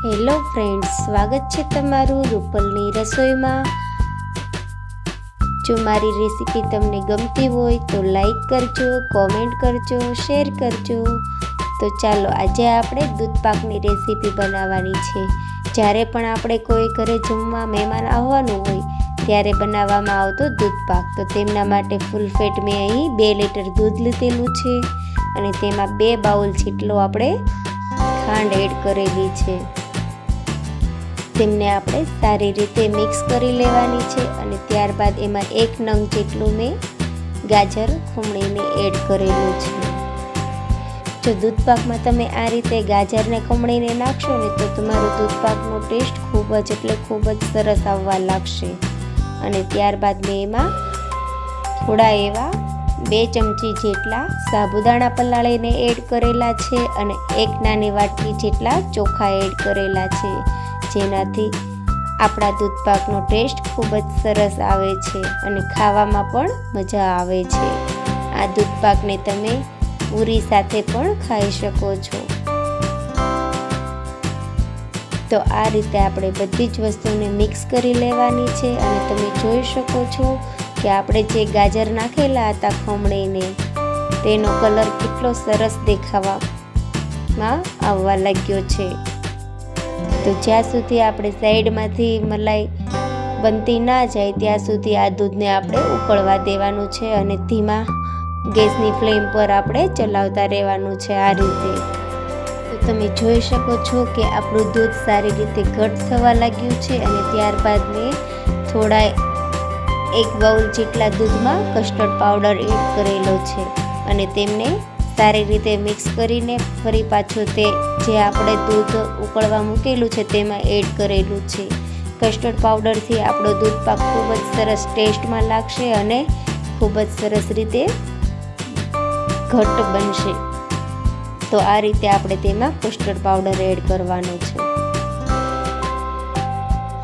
Hello friends, સ્વાગત છે તમારું રૂપલની રસોઈમાં। જો મારી રેસીપી તમને ગમતી હોય તો લાઈક કરજો, કોમેન્ટ કરજો, શેર કરજો। તો ચાલો આજે આપણે દૂધપાકની રેસીપી બનાવવાની છે। જ્યારે પણ આપણે કોઈ ઘરે જમવા મહેમાન આવવાનું હોય ત્યારે બનાવવામાં આવતો દૂધપાક। તો તેમના માટે ફૂલ ફેટ મેં અહીં 2 લીટર દૂધ લીધેલું છે અને તેમાં 2 બાઉલ જેટલો આપણે ખાંડ એડ કરેલી છે। તેમને આપણે સારી રીતે મિક્સ કરી લેવાની છે અને ત્યારબાદ એમાં 1 નંગ જેટલું મેં ગાજર ખમણીને એડ કરેલું છે। જો દૂધપાકમાં તમે આ રીતે ગાજરને ખમણીને નાખશો ને તો તમારો દૂધપાકનો ટેસ્ટ ખૂબ જ સરસ આવવા લાગશે। અને ત્યારબાદ મેં એમાં થોડા એવા 2 ચમચી જેટલા સાબુદાણા પલાળીને એડ કરેલા છે અને 1 નાની વાટકી જેટલા ચોખા એડ કરેલા છે, જેનાથી આપણા દૂધપાકનો ટેસ્ટ ખૂબ જ સરસ આવે છે અને ખાવામાં પણ મજા આવે છે। આ દૂધપાકને તમે પૂરી સાથે પણ ખાઈ શકો છો। તો આ રીતે આપણે બધી જ વસ્તુને મિક્સ કરી લેવાની છે અને તમે જોઈ શકો છો કે આપણે જે ગાજર નાખેલા હતા ખમણીને તેનો કલર કેટલો સરસ દેખાવામાં આવવા લાગ્યો છે। તો જ્યાં સુધી આપણે સાઈડમાંથી મલાઈ બનતી ના જાય ત્યાં સુધી આ દૂધને આપણે ઉકળવા દેવાનું છે અને ધીમા ગેસની ફ્લેમ પર આપણે ચલાવતા રહેવાનું છે આ રીતે। તો તમે જોઈ શકો છો કે આપણું દૂધ સારી રીતે ઘટ થવા લાગ્યું છે અને ત્યારબાદ મેં થોડા 1 બાઉલ જેટલા દૂધમાં કસ્ટર્ડ પાવડર એડ કરેલો છે અને તેમને સારી રીતે મિક્સ કરીને ફરી પાછું તે જે આપણે દૂધ ઉકળવા મૂકેલું છે તેમાં એડ કરેલું છે। કસ્ટર્ડ પાવડરથી આપણો દૂધપાક ખૂબ જ સરસ ટેસ્ટમાં લાગશે અને ખૂબ જ સરસ રીતે ઘટ્ટ બનશે। તો આ રીતે આપણે તેમાં કસ્ટર્ડ પાવડર એડ કરવાનો છે।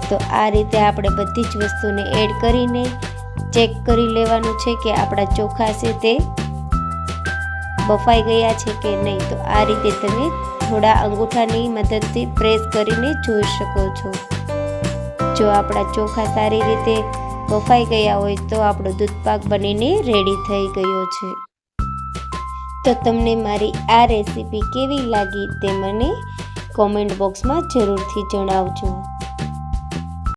તો આ રીતે આપણે બધી જ વસ્તુને એડ કરીને ચેક કરી લેવાનું છે કે આપણા ચોખા છે તે બફાઈ ગયા છે કે નહીં। તો આ રીતે તમે થોડા અંગૂઠાની મદદથી પ્રેસ કરીને જોઈ શકો છો। જો આપણા ચોખા સારી રીતે બફાઈ ગયા હોય તો આપણો દૂધપાક બનીને રેડી થઈ ગયો છે। તો તમને મારી આ રેસીપી કેવી લાગી તે મને કોમેન્ટ બોક્સમાં જરૂરથી જણાવજો।